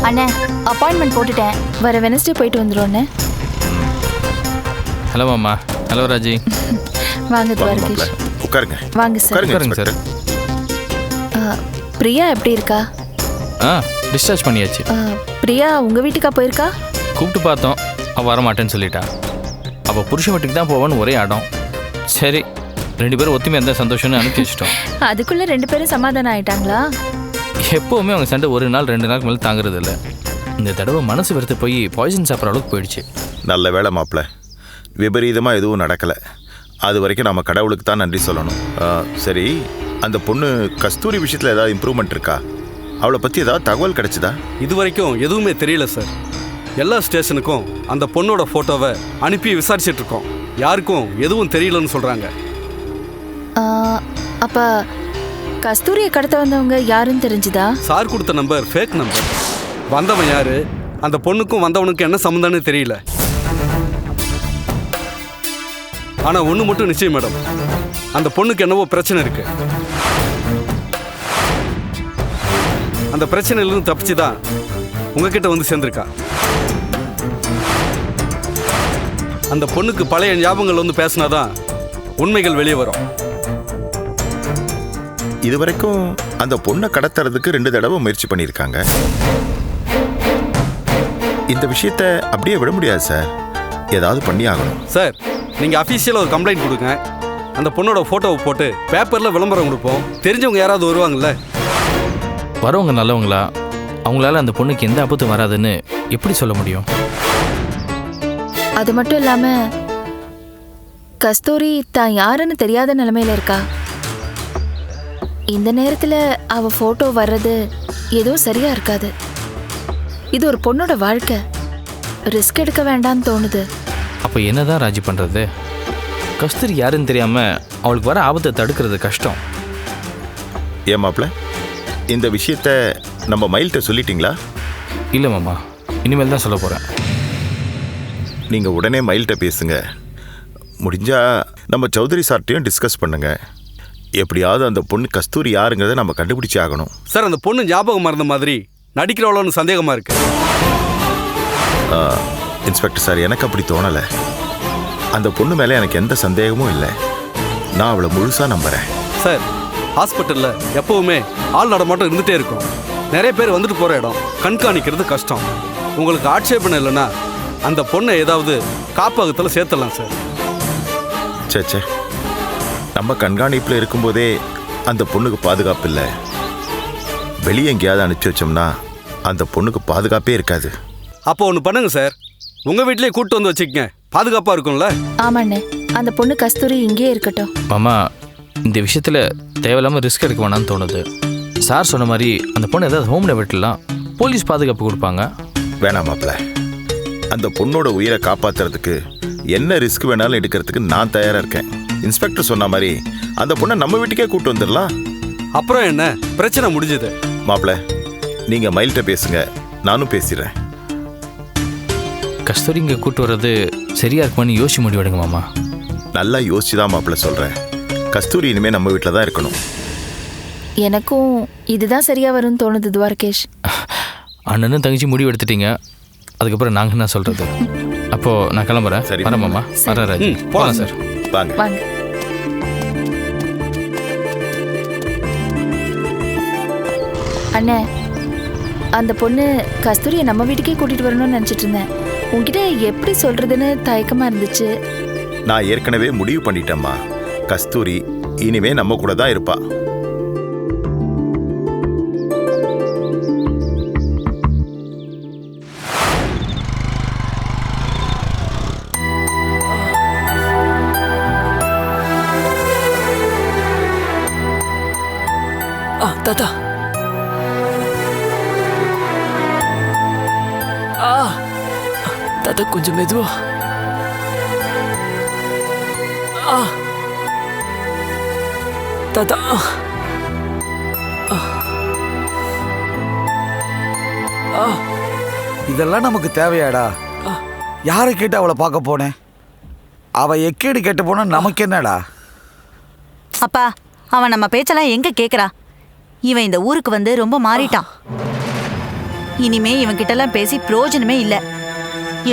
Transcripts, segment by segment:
அண்ணே அப்பாயின்மெண்ட் போட்டுட்டேன், வர வெனஸ்டே போயிட்டு வந்துடும்ண்ணே. ஹலோ மாமா. ஹலோ ராஜி. வாங்க துவாரகேஷ். உட்காருங்க. வாங்க சார். உட்காருங்க சார். பிரியா எப்படி இருக்கா? டிஸ்சார்ஜ் பண்ணியாச்சு. பிரியா உங்கள் வீட்டுக்கா போயிருக்கா? கூப்பிட்டு பார்த்தோம், அவள் வரமாட்டேன்னு சொல்லிட்டா. அவள் புருஷன் வீட்டுக்கு தான் போவான்னு ஒரே ஆடம். சரி, 2 பேரும் ஒத்துமையாக இருந்தால் சந்தோஷம்னு அனுப்பி வச்சிட்டோம். அதுக்குள்ளே 2 பேரும் சமாதானம் ஆயிட்டாங்களா? எப்போவுமே அவங்க சண்டை 1 நாள் 2 நாளுக்கு மேலே தாங்குறது இல்லை. இந்த தடவை மனசு வெறுத்து போய் பாய்சன் சாப்பிட்ற அளவுக்கு போயிடுச்சு. நல்ல வேலை மாப்பிள்ள, விபரீதமாக எதுவும் நடக்கலை. அது வரைக்கும் நம்ம கடவுளுக்கு தான் நன்றி சொல்லணும். சரி, அந்த பொண்ணு கஸ்தூரி விஷயத்தில் ஏதாவது இம்ப்ரூவ்மெண்ட் இருக்கா? அவளை பற்றி ஏதாவது தகவல் கிடைச்சதா? இது வரைக்கும் எதுவுமே தெரியல சார். எல்லா ஸ்டேஷனுக்கும் அந்த பொண்ணோட ஃபோட்டோவை அனுப்பி விசாரிச்சுட்டு இருக்கோம். யாருக்கும் எதுவும் தெரியலன்னு சொல்கிறாங்க. அப்போ கஸ்தூரியை கடத்த வந்தவங்க யாருன்னு தெரிஞ்சுதா? சார் கொடுத்த நம்பர் ஃபேக் நம்பர். வந்தவன் யாரு, அந்த பொண்ணுக்கும் வந்தவனுக்கும் என்ன சம்மந்தம்னு தெரியல. ஆனால் ஒன்று மட்டும் நிச்சயம் மேடம், அந்த பொண்ணுக்கு என்னவோ பிரச்சனை இருக்கு. அந்த பிரச்சனையிலிருந்து தப்பிச்சு தான் உங்ககிட்ட வந்து சேர்ந்துருக்கா. அந்த பொண்ணுக்கு பழைய ஞாபகங்கள் வந்து பேசினாதான் உண்மைகள் வெளியே வரும். இது வரைக்கும் அந்த பொண்ணை கடத்துறதுக்கு 2 தடவை முயற்சி பண்ணியிருக்காங்க. இந்த விஷயத்தை அப்படியே விட முடியாது சார், ஏதாவது பண்ணி ஆகணும். சார், நீங்கள் அஃபீஷியலாக ஒரு கம்ப்ளைண்ட் கொடுங்க. அந்த பொண்ணோட ஃபோட்டோவை போட்டு பேப்பரில் விளம்பரம் கொடுப்போம். தெரிஞ்சவங்க யாராவது வருவாங்கல்ல. வரவங்க நல்லவங்களா? அவங்களால அந்த பொண்ணுக்கு எந்த ஆபத்தும் வராதுன்னு எப்படி சொல்ல முடியும்? அது மட்டும் இல்லாமல் கஸ்தூரி தான் யாருன்னு தெரியாத நிலைமையில இருக்கா. இந்த நேரத்தில் அவள் ஃபோட்டோ வர்றது எதுவும் சரியா இருக்காது. இது ஒரு பொண்ணோட வாழ்க்கை, ரிஸ்க் எடுக்க வேண்டாம்னு தோணுது. அப்போ என்னதான் ராஜி பண்ணுறது? கஸ்தூரி யாருன்னு தெரியாமல் அவளுக்கு வர ஆபத்தை தடுக்கிறது கஷ்டம். ஏன் மாப்பிள்ள, இந்த விஷயத்த நம்ம மயில்கிட்ட சொல்லிட்டீங்களா? இல்லை மாமா, இனிமேல் தான் சொல்ல போகிறேன். நீங்கள் உடனே மயில்கிட்ட பேசுங்க. முடிஞ்சால் நம்ம சௌத்ரி சார்ட்டையும் டிஸ்கஸ் பண்ணுங்க. எப்படியாவது அந்த பொண்ணு கஸ்தூரி யாருங்கிறத நம்ம கண்டுபிடிச்சி ஆகணும். சார், அந்த பொண்ணு ஞாபகம் மறந்த மாதிரி நடிக்கிறவளோன்னு சந்தேகமாக இருக்கு. இன்ஸ்பெக்டர் சார், எனக்கு அப்படி தோணலை. அந்த பொண்ணு மேலே எனக்கு எந்த சந்தேகமும் இல்லை. நான் அவளை முழுசாக நம்புகிறேன். சார், ஹாஸ்பிட்டலில் எப்போவுமே ஆள் நடமாட்டம் இருந்துகிட்டே இருக்கும். நிறைய பேர் வந்துட்டு போகிற இடம், கண்காணிக்கிறது கஷ்டம். உங்களுக்கு ஆட்சேபனை இல்லைன்னா அந்த பொண்ணை ஏதாவது காப்பகத்தில் சேர்த்துடலாம் சார். சே, நம்ம கண்காணிப்பில் இருக்கும்போதே அந்த பொண்ணுக்கு பாதுகாப்பு இல்லை. வெளியே எங்கேயாவது அனுப்பிச்சி வச்சோம்னா அந்த பொண்ணுக்கு பாதுகாப்பே இருக்காது. அப்போ ஒன்று பண்ணுங்க சார், உங்கள் வீட்டிலேயே கூப்பிட்டு வந்து வச்சுக்கங்க, பாதுகாப்பாக இருக்கும்ல. ஆமாண்ணே, அந்த பொண்ணு கஸ்தூரி இங்கேயே இருக்கட்டும். மாமா, இந்த விஷயத்தில் தேவையில்லாமல் ரிஸ்க் எடுக்க வேணாம்னு தோணுது. சார் சொன்ன மாதிரி அந்த பொண்ணு ஏதாவது ஹோமில் விட்டுலாம், போலீஸ் பாதுகாப்பு கொடுப்பாங்க. வேணாம் மாப்பிள்ள, அந்த பொண்ணோட உயிரை காப்பாற்றுறதுக்கு என்ன ரிஸ்க் வேணாலும் எடுக்கிறதுக்கு நான் தயாராக இருக்கேன். இன்ஸ்பெக்டர் சொன்ன மாதிரி அந்த பொண்ணை நம்ம வீட்டுக்கே கூப்பிட்டு வந்துடலாம். அப்புறம் என்ன பிரச்சனை முடிஞ்சது. மாப்பிள்ள, நீங்கள் மயில்கிட்ட பேசுங்க, நானும் பேசிடுறேன். கஸ்தூரி இங்கே கூப்பிட்டு வர்றது சரியா இருக்குமான்னு யோசிச்சு முடிவெடுங்க மாமா. நல்லா யோசிச்சு தான் மாப்பிள்ள சொல்கிறேன். கஸ்தூரி இனிமேல் நம்ம வீட்டில் தான் இருக்கணும். எனக்கும் இதுதான் சரியா வரும்னு தோணுது துவாரகேஷ். அண்ணனும் தங்கச்சி முடிவு எடுத்துட்டீங்க, அதுக்கப்புறம் நாங்கள் என்ன சொல்கிறது? அப்போது நான் கிளம்புறேன். சரி வரேன் மாமா. வரேன் ராஜி. போகலாம் சார். வாங்க வாங்க. அண்ணே, அந்த பொண்ணு கஸ்தூரியை நம்ம வீட்டுக்கே கூட்டிட்டு வரணும்னு நினச்சிட்டு இருந்தேன். உங்ககிட்ட எப்படி சொல்றதுன்னு தயக்கமா இருந்துச்சு. நான் ஏற்கனவே முடிவு பண்ணிட்டேம்மா. கஸ்தூரி இனிமே நம்ம கூட தான் இருப்பா. தாத்தா, தாத்தா கொஞ்சம் மெதுவா. தாத்தா, இதெல்லாம் நமக்கு தேவையாடா? யாரை கேட்டு அவளை பார்க்க போனேன்? அவ எக்கேடு கேட்டு போனா நமக்கு என்னடா? அப்பா, அவன் நம்ம பேச்செல்லாம் எங்க கேக்குறா? இவன் இந்த ஊருக்கு வந்து ரொம்ப மாறிட்டான். இனிமே இவன் கிட்ட எல்லாம் பேசி பிரயோஜனமே இல்ல.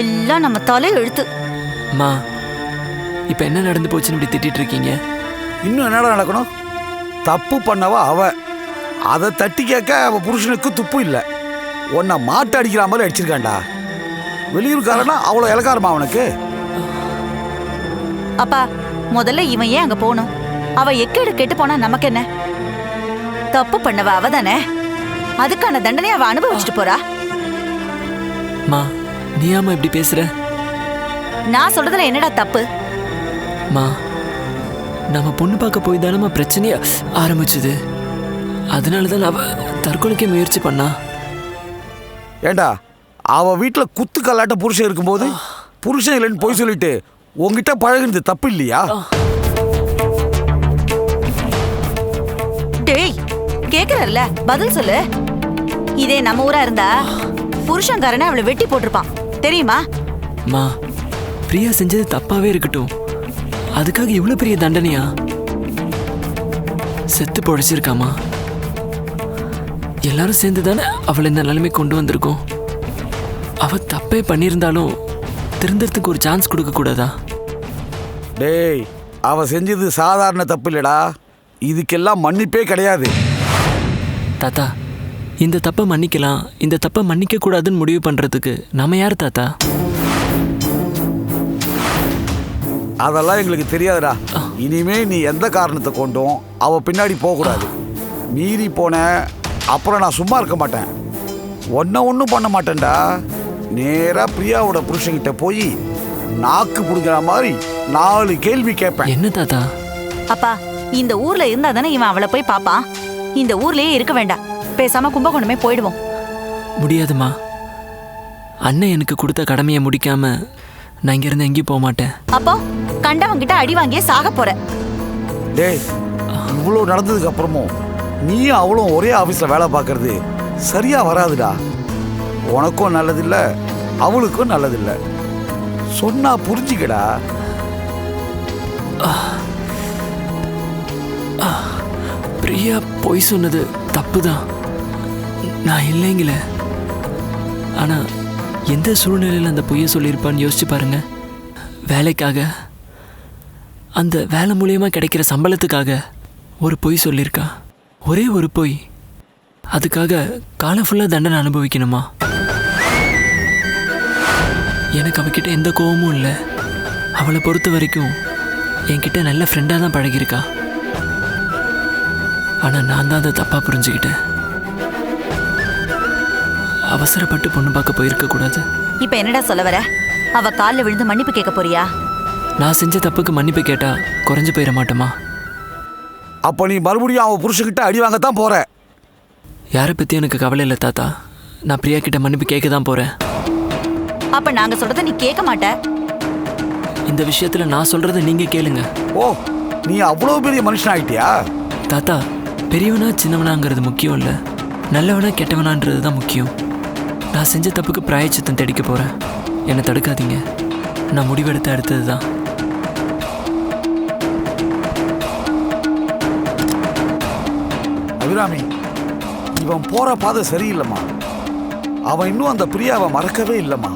எல்லாம் நம்ம தலை எழுத்து. அம்மா இப்போ என்ன நடந்து போச்சுன்னு இப்படி திட்டிட்டு இருக்கீங்க? இன்னும் என்னடா நடக்கணும்? தப்பு பண்ணவ அவ. அதை தட்டி கேட்க அவ புருஷனுக்கு துப்பு இல்லை. உன்னை மாட்டு அடிக்கிற மாதிரி அடிச்சிருக்காண்டா. வெளியூர்காரனா அவ்வளோ இலக்காரமா அவனுக்கு? அப்பா, முதல்ல இவன் ஏன் அங்க போகணும்? அவ எக்கேடு கெட்டு போனா நமக்கு என்ன? தப்பு பண்ணவ அவதானே. அதுக்கான தண்டனை அவ அனுபவிச்சுட்டு போறா. மா நீ ஆமா இப்படி பேசுற? நான் சொல்றதுல என்னடா தப்பு? மா நம்ம பொண்ணு பார்க்க போய் தானம்மா பிரச்சனையா ஆரம்பிச்சுது. அதனால தான் அவ தற்கொலைக்கே முயற்சி பண்ணா. ஏண்டா அவ வீட்டில் குத்து கல்லாட்ட புருஷன் இருக்கும்போது புருஷன் இல்லைன்னு போய் சொல்லிட்டு உங்ககிட்ட பழகுறது தப்பு இல்லையா? டேய், கேக்குறல்ல, பதில் சொல்லு. இதே நம்ம ஊரா இருந்தா புருஷன்காரனை அவளை வெட்டி போட்டிருப்பான், தெரியுமா? மா பிரியா செஞ்சது தப்பாவே இருக்கட்டும், அதுக்காக இவ்வளவு பெரிய தண்டனையா? செத்து பொழைச்சிருக்காமா. எல்லாரும் சேர்ந்து தானே அவளை இந்த நிலைமை கொண்டு வந்திருக்கோம். அவ தப்பே பண்ணியிருந்தாலும் திருந்தறதுக்கு ஒரு சான்ஸ் கொடுக்க கூடாதா? டேய், அவ செஞ்சது சாதாரண தப்பு இல்லடா. இதுக்கெல்லாம் மன்னிப்பே கிடையாது. தாத்தா, இந்த தப்பை மன்னிக்கலாம், இந்த தப்பை மன்னிக்க கூடாதுன்னு முடிவு பண்றதுக்கு நம்ம யார் தாத்தா? அதெல்லாம் எங்களுக்கு தெரியாதுடா. இனிமே நீ எந்த காரணத்தை கொண்டும் அவ பின்னாடி போகக்கூடாது. மீறி போன அப்புறம் நான் சும்மா இருக்க மாட்டேன். ஒன்றும் பண்ண மாட்டேன்டா. நேரா பிரியாவோட புருஷன்கிட்ட போய் நாக்கு புடுங்கிற மாதிரி 4 கேள்வி கேட்பேன். என்ன தாத்தா? அப்பா, இந்த ஊர்ல இருந்தா தானே இவன் அவளை போய் பாப்பான். இந்த ஊர்லயே இருக்க வேண்டாம், பேசாம கும்பகோணமே போயிடுவோம். முடியாதுமா. அண்ணன் எனக்கு கொடுத்த கடமையை முடிக்காம நான் இங்கிருந்து எங்கேயும் போக மாட்டேன். அப்போ கண்டவங்கிட்ட அடி வாங்கியே சாக போற. டேய், இவ்வளோ நடந்ததுக்கு அப்புறமும் நீயும் அவளும் ஒரே ஆஃபீஸில் வேலை பார்க்கறது சரியா வராதுடா. உனக்கும் நல்லதில்ல, அவளுக்கும் நல்லதில்லை. சொன்னா புரிஞ்சுக்கடா. பிரியா பொய் சொன்னது தப்புதான், நான் இல்லைங்களே. ஆனா எந்த சூழ்நிலையில் அந்த பொய்யை சொல்லியிருப்பான்னு யோசிச்சு பாருங்க. வேலைக்காக, அந்த வேலை மூலியமா கிடைக்கிற சம்பளத்துக்காக ஒரு பொய் சொல்லியிருக்கா. ஒரே ஒரு பொய். அதுக்காக காலம் ஃபுல்லாக தண்டனை அனுபவிக்கணுமா? எனக்கு அவகிட்ட எந்த கோபமும் இல்லை. அவளை பொறுத்த வரைக்கும் என்கிட்ட நல்ல ஃப்ரெண்டாக தான் பழகியிருக்கா. ஆனால் நான் தான் அதை தப்பாக புரிஞ்சுக்கிட்டேன். அவசரப்பட்டு பொண்ணு பார்க்க போயிருக்க கூடாது. இப்ப என்னடா சொல்ல வர? அவ காலில் விழுந்து மன்னிப்பு கேட்க போறியா? நான் செஞ்ச தப்புக்கு மன்னிப்பு கேட்டா குறைஞ்சு போயிட மாட்டோமா? அப்போ நீ மறுபடியும் அவன் புருஷன்கிட்ட அடி வாங்கத்தான் போற. யாரை பற்றி எனக்கு கவலை இல்லை தாத்தா. நான் பிரியா கிட்ட மன்னிப்பு கேட்க தான் போகிறேன். அப்ப நாங்க சொல்றத நீ கேட்க மாட்ட. இந்த விஷயத்தில் நான் சொல்கிறத நீங்கள் கேளுங்க. ஓ, நீ அவ்வளோ பெரிய மனுஷன் ஆகிட்டியா? தாத்தா, பெரியவனா சின்னவனாங்கிறது முக்கியம் இல்லை, நல்லவனா கெட்டவனான்றது தான் முக்கியம். நான் செஞ்ச தப்புக்கு பிராயச்சித்தம் தேடிக்க போகிறேன். என்னை தடுக்காதீங்க. நான் முடிவெடுத்து அடுத்தது தான். அபிராமி, இவன் போற பாதை சரியில்லைம்மா. அவன் இன்னும் அந்த பிரியாவை மறக்கவே இல்லைம்மா.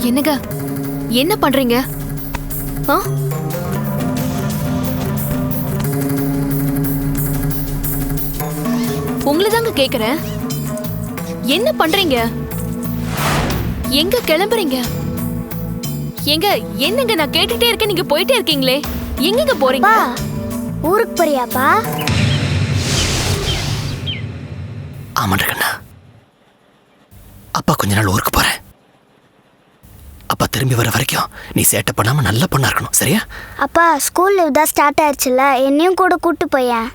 என்னங்க, என்ன பண்றீங்க? ஆ? உங்களை தாங்க கேக்குறேன். என்ன பண்றீங்க? எங்க கிளம்புறீங்க? எங்க என்னங்க, நான் கேட்டுட்டே இருக்கேன், நீங்க போயிட்டே இருக்கீங்களே. எங்க போறீங்க? ஊருக்கு போறியாப்பா? ஆமாண்டா கண்ணா, அப்பா கொஞ்ச நாள் ஊருக்கு போறேன். அப்பா திரும்பி வர வரைக்கும் நீ சேட்டை பண்ணாம நல்ல பொண்ணா இருக்கணும், சரியா? அப்பா, ஸ்கூல் லீவ் தான் ஸ்டார்ட் ஆயிடுச்சுல, என்னையும் கூட கூட்டு போயேன்.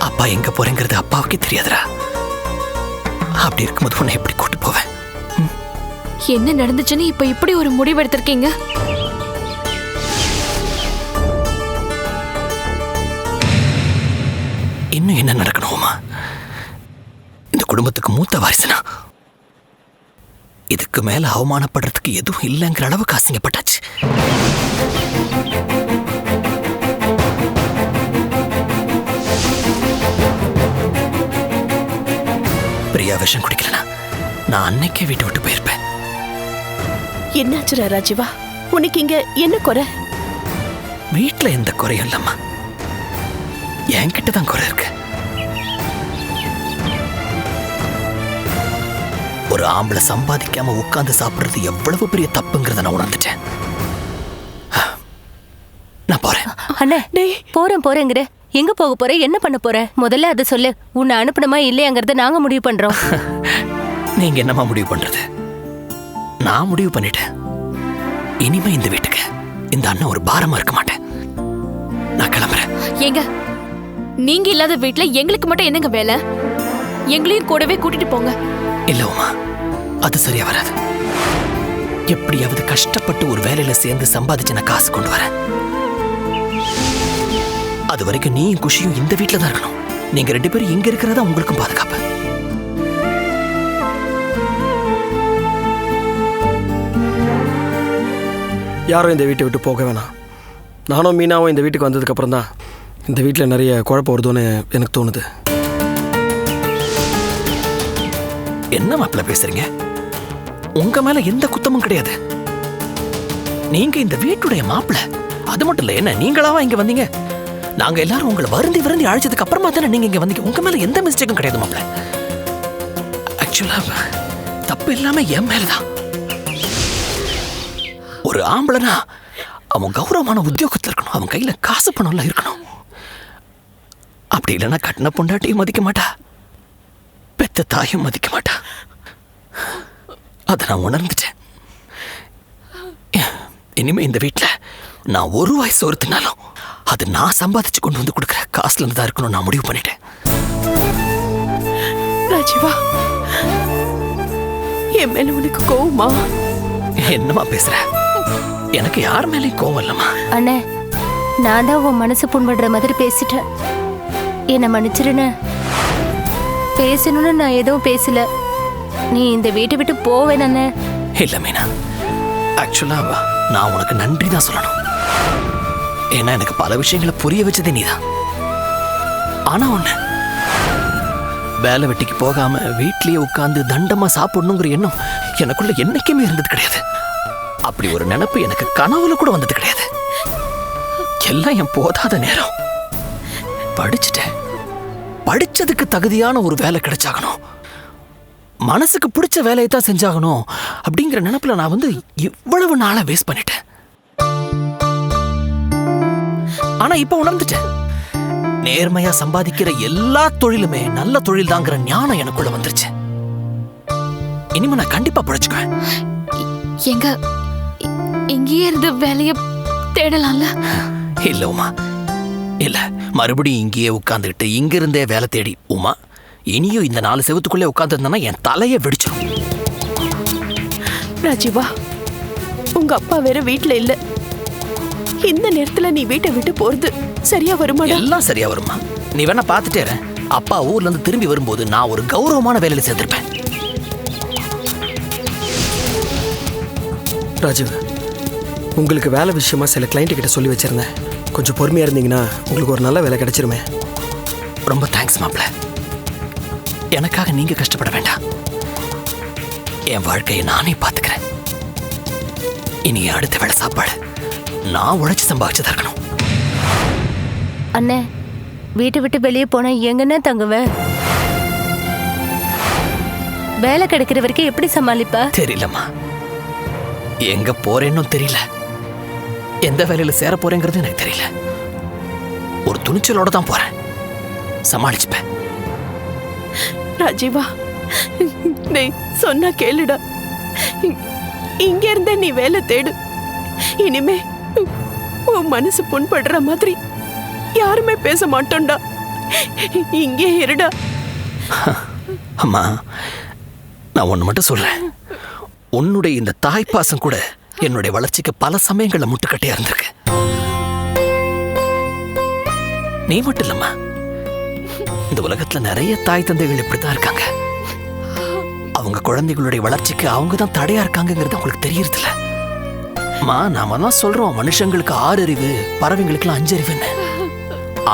அப்பா எங்க போறேங்கிறது அப்பாவுக்கே தெரியாதுடா. அப்படி இருக்கும்போது உன்னை எப்படி கூட்டு போவேன்? என்ன நடந்துச்சுன்னு இப்ப இப்படி ஒரு முடிவு எடுத்திருக்கீங்க? இன்னும் என்ன நடக்கணுமா? இந்த குடும்பத்துக்கு மூத்த வாரிசுனா இதுக்கு மேல அவமானப்படுறதுக்கு எதுவும் இல்லைங்கிற அளவுக்கு அசிங்கப்பட்டாச்சு. பிரியா விஷம் குடிக்கலனா நான் அன்னைக்கே வீட்டை விட்டு போயிருப்பேன். என்னாச்சுடா ராஜீவா? உனக்கு இங்க என்ன குறை? வீட்டுல எந்த குறையும் இல்லம்மா, என்கிட்ட தான் குறை இருக்கு. ஒரு ஆம்பளை சம்பாதிக்காம உட்கார்ந்து சாப்பிடுறது எவ்வளவு பெரிய தப்புங்கிறத நான் உணர்ந்துட்டேன். நான் போறேன். அண்ணே, போறேங்கிற எங்க போக போற? என்ன பண்ண போற? முதல்ல அதை சொல்லு. உன்னை அனுப்பணுமா இல்லையாங்கிறத நாங்க முடிவு பண்றோம். நீங்க என்னமா முடிவு பண்றது? நான் முடிவு பண்ணிட்டேன். இனிமே இந்த வீட்டுக்கு இந்த அண்ணன் ஒரு பாரமா இருக்க மாட்டேன். நான் கிளம்புறேன். ஏங்க, நீங்க இல்லாத வீட்டுல எங்களுக்கு மட்டும் என்னங்க வேலை? எங்களையும் கூடவே கூட்டிட்டு போங்க. இல்ல உமா, அது சரியா வராது. எப்படியாவது கஷ்டப்பட்டு ஒரு வேலையில சேர்ந்து சம்பாதிச்சு நான் காசு கொண்டு வரேன். அது வரைக்கும் நீயும் குஷியும் இந்த வீட்டுல தான் இருக்கணும். நீங்க 2 பேரும் இங்க இருக்கிறதா உங்களுக்கும் பாதுகாப்பு. யாரும் இந்த வீட்டை விட்டு போக வேணாம். நானும் மீனாவும் இந்த வீட்டுக்கு வந்ததுக்கு அப்புறம் தான் இந்த வீட்டில் நிறைய குழப்பம் வருதுன்னு எனக்கு தோணுது. என்ன மாப்பிள்ள பேசுறீங்க? உங்க மேல எந்த குத்தமும் கிடையாது. நீங்க இந்த வீட்டுடைய மாப்பிள்ள. அது மட்டும் இல்ல, என்ன நீங்களாவா இங்க வந்தீங்க? நாங்க எல்லாரும் உங்களை வருந்தி அழைச்சதுக்கு அப்புறமா தானே நீங்க இங்க வந்தீங்க. உங்க மேல எந்த மிஸ்டேக்கும் கிடையாது மாப்பிள்ள. ஆக்சுவலா தப்பு இல்லாம என் மேலதான். ஒரு ஆம்பளனா அவன் கௌரவமான உத்தியோகத்துல இருக்கணும். அவன் கையில காசு பணம்லாம் இருக்கணும். அப்படி இல்லைன்னா கட்டின பொண்டாட்டியும் மதிக்க மாட்டா, பெத்த தாயும் மதிக்க மாட்டா. அதை நான் உணர்ந்துட்டேன். இனிமே இந்த வீட்டுல நான் ஒரு வயசு ஒருத்தினாலும் அது நான் சம்பாதிச்சு கொண்டு வந்து கொடுக்குற காசுல இருந்து தான் இருக்கணும் நான் முடிவு பண்ணிட்டேன். ராஜீவா, என் மேல உனக்கு கோவமா? என்னமா பேசுற? எனக்கு யார் மேலேயும் கோவம் இல்லம்மா. அண்ணே, நான் தான் உன் மனசு புண்படுற மாதிரி பேசிட்டேன். என்னை மன்னிச்சிருன. பேசணும்னு நான் எதுவும் பேசல. நீ இந்த வீட்டை விட்டு போவேனே. இல்ல மீனா, ஆக்சுவலா நான் உனக்கு நன்றி தான் சொல்லணும். ஏன்னா எனக்கு பல விஷயங்களை புரிய வச்சதே நீதான். ஆனா ஒண்ணு, வேலை வெட்டிக்கு போகாம வீட்லயே உட்கார்ந்து தண்டமா சாப்பிடணுங்கிற எண்ணம் எனக்குள்ள என்னைக்குமே இருந்தது கிடையாது. அப்படி ஒரு நினைப்பு எனக்கு கனவுல கூட வந்தது கிடையாது. எல்லாம் என் போதாத நேரம். படிச்சுட்டேன். படிச்சதுக்கு தகுதியான ஒரு வேலை கிடைச்சாகணும், மனசுக்கு பிடிச்ச வேலையை தான் செஞ்சாகணும் அப்படிங்கிற நினைப்புல நான் இவ்வளவு நாளா வேஸ்ட் பண்ணிட்டேன். ஆனா இப்ப உணர்ந்துட்டேன், நேர்மையா சம்பாதிக்கிற எல்லா தொழிலுமே நல்ல தொழில் தாங்கிற ஞானம் எனக்குள்ள வந்துருச்சு. இனிமே நான் கண்டிப்பா பிழைச்சுக்குவேன். எங்க இங்கேயே இருந்து வேலைய தேடலாம்ல? இல்ல உமா, இல்ல, மறுபடியும் இங்கேயே உட்கார்ந்துகிட்டு இங்க இருந்தே வேலை தேடி உமா, இனியும் இந்த 4 செவத்துக்குள்ளே உட்கார்ந்து இருந்தா என் தலையை வெடிச்சிடும். ராஜீவா, உங்க அப்பா வேற வீட்டுல இல்ல. இந்த நேரத்துல நீ வீட்டை விட்டு போறது சரியா வருமா? எல்லாம் சரியா வருமா? நீ வேணா பாத்துட்டே இரு. அப்பா ஊர்ல இருந்து திரும்பி வரும்போது நான் ஒரு கௌரவமான வேலையில சேர்ந்திருப்பேன். ராஜீவ், உங்களுக்கு வேலை விஷயமா சில கிளைண்ட் கிட்ட சொல்லி வச்சிருந்தேன். கொஞ்சம் பொறுமையா இருந்தீங்கன்னா உங்களுக்கு ஒரு நல்ல வேலை கிடைச்சிருமே. ரொம்ப தேங்க்ஸ் மாப்ள. எனக்காக நீங்க கஷ்டப்பட வேண்டாம். என் வாழ்க்கையை நானே பாத்துக்கிறேன். இனி அடுத்த வேலை சாப்பாடு நான் உழைச்சு சம்பாதிச்சு தரணும். அண்ணே, வீட்டை விட்டு வெளியே போனா எங்கன்னா தங்குவேன்? வேலை கிடைக்கிற வரைக்கும் எப்படி சமாளிப்பா? தெரியலம்மா, எங்க போறேன்னு தெரியல, எந்த வேலையில சேர போறேங்கிறது எனக்கு தெரியல. ஒரு துணிச்சலோட தான் போறேன், சமாளிச்சுப்பேன். ராஜீவா, நீ சொன்னா கேளுடா. இங்க இருந்தே நீ வேலை தேடு. இனிமே உன் மனசு புண்படுற மாதிரி யாருமே பேச மாட்டோம்டா. இங்கே இருடா. அம்மா, நான் ஒண்ணு மட்டும் சொல்றேன். உன்னுடைய இந்த தாய்ப்பாசம் கூட என்னுடைய வளர்ச்சிக்கு பல சமயங்கள்ல முட்டுக்கட்டையா இருந்திருக்கு. நீ மட்டும் இல்லம்மா, இந்த உலகத்துல நிறைய தாய் தந்தைகள் இப்படித்தான் இருக்காங்க. அவங்க குழந்தைகளுடைய வளர்ச்சிக்கு அவங்க தான் தடையா இருக்காங்கிறது அவங்களுக்கு தெரியறதில்ல. நாம தான் சொல்றோம் மனுஷங்களுக்கு 6 அறிவு, பறவைங்களுக்குலாம் 5 அறிவுன்னு.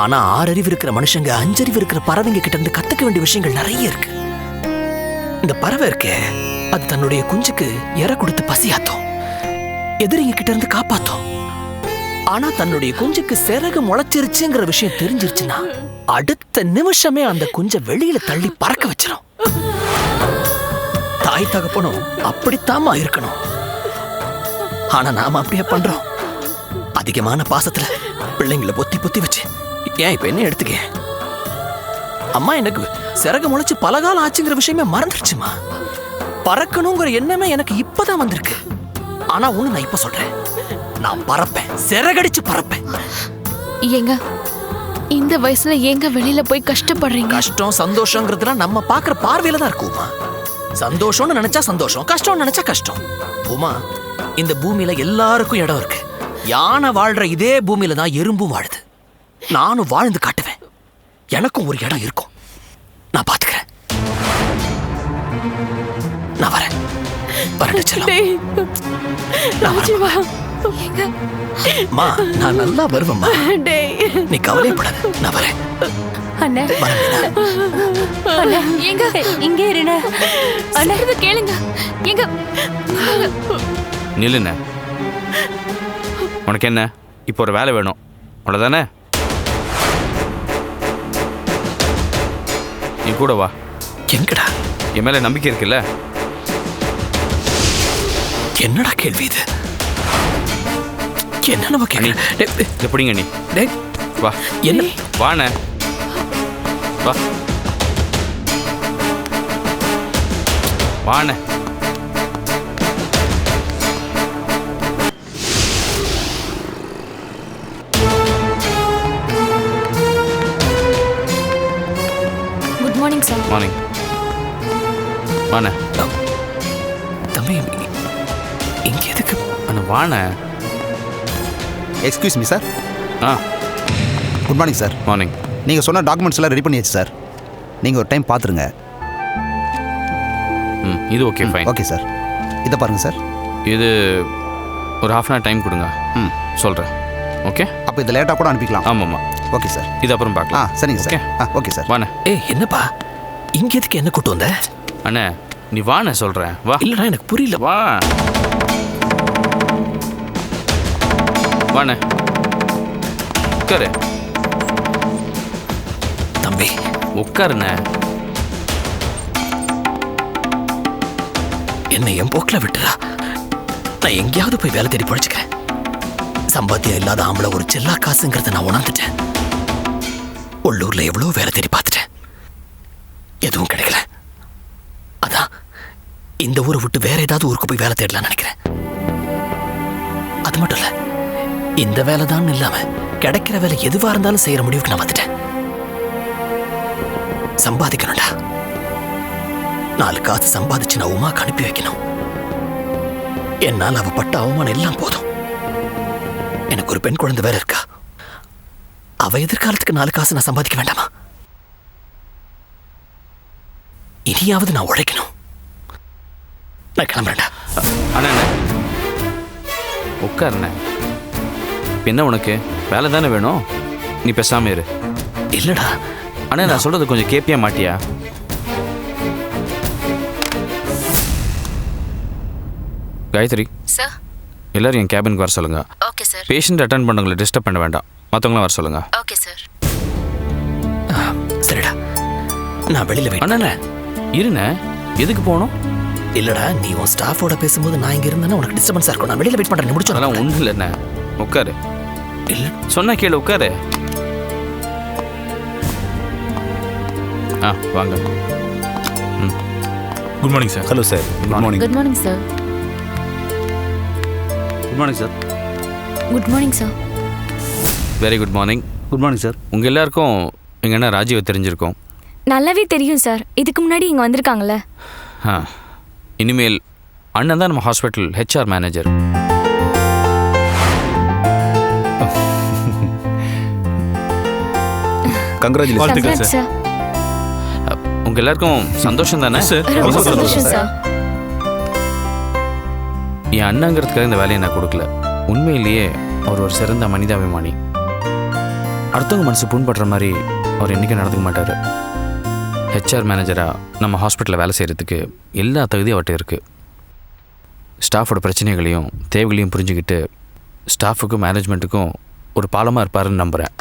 ஆனா 6 அறிவு இருக்கிற மனுஷங்க 5 அறிவு இருக்கிற பறவைங்க கிட்ட இருந்து கத்துக்க வேண்டிய விஷயங்கள் நிறைய இருக்கு. இந்த பறவை இருக்கே, அது தன்னுடைய குஞ்சுக்கு இறை கொடுத்து பசியாத்தோம், எதிரிங்க கிட்ட இருந்து காப்பாத்தோம். ஆனா தன்னுடைய குஞ்சுக்கு சிறகு முளைச்சிருச்சுங்கிற விஷயம் தெரிஞ்சிருச்சுன்னா அடுத்த நிமிஷமே அந்த குஞ்சை வெளியில தள்ளி பறக்க வச்சிடும். தாய் தகப்பனும் அப்படித்தாமா இருக்கணும். ஆனா நாம அப்படியே பண்றோம். அதிகமான பாசத்துல பிள்ளைங்களை பொத்தி வச்சு, ஏன் இப்ப என்ன எடுத்துக்க, அம்மா எனக்கு சிறகு முளைச்சு பல காலம் ஆச்சுங்கிற விஷயமே மறந்துருச்சுமா. பறக்கணுங்கிற எண்ணமே எனக்கு இப்பதான் வந்திருக்கு. ஆனா ஒண்ணு நான் இப்ப சொல்றேன், நான் பறப்பேன், சிறகடிச்சு பறப்பேன். ஏங்க இந்த வயசுல ஏங்க வெளியில போய் கஷ்டப்படுறீங்க? கஷ்டம் சந்தோஷங்கிறதுலாம் நம்ம பாக்குற பார்வையில தான் இருக்குமா. சந்தோஷம்னு நினைச்சா சந்தோஷம், கஷ்டம்னு நினைச்சா கஷ்டம். உமா, இந்த பூமியில எல்லாருக்கும் இடம் இருக்கு. யானை வாழ்ற இதே பூமியில தான் எறும்பும் வாழுது. நானும் வாழ்ந்து காட்டுவேன். எனக்கும் ஒரு இடம் இருக்கும். நான் பாத்துக்கிறேன். நான் வரேன். நான் நல்லா வருவேம்மா, நீ கவலைப்படாத. நான் வரேன். இங்க இருங்க, கேளுங்க. எங்க நில்லுண்ண, உனக்கு என்ன இப்போ ஒரு வேலை வேணும் அவ்வளோதானே? நீ கூட வா. எங்கடா? என் மேல நம்பிக்கை இருக்குல்ல? என்னடா கேள்வி இது? என்ன நம்ம கேள்வி? எப்படிங்க நீ? வா. என்ன? வாண்ண, வா வாண்ண. Good morning sir. மார்னிங். வாண்ண. தம்பி இங்க எதுக்கு? வாண்ண. Excuse me sir. Good morning sir. Morning. நீங்கள் சொன்ன டாக்குமெண்ட்ஸ் எல்லாம் ரெடி பண்ணியாச்சு சார். நீங்கள் ஒரு டைம் பார்த்துருங்க. இது ஓகே, ஃபைன். Okay sir. இதை பாருங்கள் சார். இது ஒரு ½ hour டைம் கொடுங்க. சொல்கிறேன். ஓகே. அப்போ இதை லேட்டாக கூட அனுப்பிக்கலாம். ஆமாம்மா. Okay sir. இது அப்புறம் பார்க்கலாம். சரிங்க சார். Okay sir. வாண்ண. என்னப்பா இங்க எதுக்கு என்ன கூட்டு வந்த? அண்ணே நீ வாண்ண சொல்கிறேன். வா. இல்லைடா எனக்கு புரியல. வா வாண்ண, உட்காரு. தம்பி உட்காருண்ண. என்னை என் போக்கில் விட்டுறா. நான் எங்கேயாவது போய் வேலை தேடி பழிச்சுக்கிறேன். சம்பாத்தியம் இல்லாத ஆம்பளை ஒரு செல்லா காசுங்கிறத நான் உணர்ந்துட்டேன். உள்ளூர்ல எவ்வளோ வேலை தேடி பார்த்துட்டேன், எதுவும் கிடைக்கல. அதான் இந்த ஊரை விட்டு வேற ஏதாவது ஊருக்கு போய் வேலை தேடலாம்னு நினைக்கிறேன். அது மட்டும் இல்ல, இந்த வேலை தான் இல்லாம கிடைக்கிற வேலை எதுவா இருந்தாலும் செய்யற முடிவுக்கு நான் வந்துட்டேன். சம்பாதிக்கணும்டா. 4 காசு சம்பாதிச்சு நான் உமாக்கு அனுப்பி வைக்கணும். என்னால் அவ பட்ட அவமானம் எல்லாம் போதும். எனக்கு ஒரு பெண் குழந்தை வேற இருக்கா. அவ எதிர்காலத்துக்கு 4 காசு நான் சம்பாதிக்க வேண்டாமா? இனியாவது நான் உழைக்கணும். நான் கிளம்புறேன்டா. அண்ணா உட்காருண்ண. என்ன உனக்கு வேலை தானே வேணும்? நீ பேசாம இரு. இல்லடா அண்ணா, நான் சொல்றது கொஞ்சம் கேப்பியா மாட்டியா? காயத்ரி சார், எல்லாரும் என் கேபினுக்கு வர சொல்லுங்க. Okay sir. பேஷண்ட் அட்டென்ட் பண்ணவங்களை டிஸ்டர்ப் பண்ண வேண்டாம். மற்றவங்களாம் வர சொல்லுங்க. Okay sir. சரிடா, நான் வெளியில வெயிட். அண்ணா இருண்ண, எதுக்கு போகணும்? இல்லடா, நீ உன் ஸ்டாஃபோட பேசும்போது நான் இங்க இருந்தேன்னா உனக்கு டிஸ்டர்பன்ஸா இருக்கும். நான் வெளியில வெயிட் பண்றேன். முடிச்சு. அதெல்லாம் ஒன்றும் இல்லைண்ணே, உட்காரு. இல்ல சொன்னா கேளு, உட்காரு. வாங்க. Good morning sir. Hello sir. Good morning. Good morning sir. Good morning sir. Good morning sir. Very good morning. Good morning sir. உங்கள் எல்லாருக்கும் எங்கள் அண்ணா ராஜீவை தெரிஞ்சிருக்கோம். நல்லாவே தெரியும் சார். இதுக்கு முன்னாடி இங்கே வந்திருக்காங்களே. இனிமேல் அண்ணன் தான் நம்ம hospital HR manager. Congrats, sir. உங்க எல்லாருக்கும் சந்தோஷம் தானே? ரொம்ப சந்தோஷம் சார். என் அண்ணங்கிறதுக்காக இந்த வேலையை நான் கொடுக்கல. உண்மையிலேயே அவர் ஒரு சிறந்த மனிதாபிமானி. அடுத்தவங்க மனசு புண்படுற மாதிரி அவர் என்றைக்கும் நடந்துக்க மாட்டார். ஹெச்ஆர் மேனேஜராக நம்ம ஹாஸ்பிட்டலில் வேலை செய்கிறதுக்கு எல்லா தகுதியும் அவர்கிட்ட இருக்குது. ஸ்டாஃபோட பிரச்சனைகளையும் தேவைகளையும் புரிஞ்சுக்கிட்டு ஸ்டாஃபுக்கும் மேனேஜ்மெண்ட்டுக்கும் ஒரு பாலமாக இருப்பாருன்னு நம்புகிறேன்.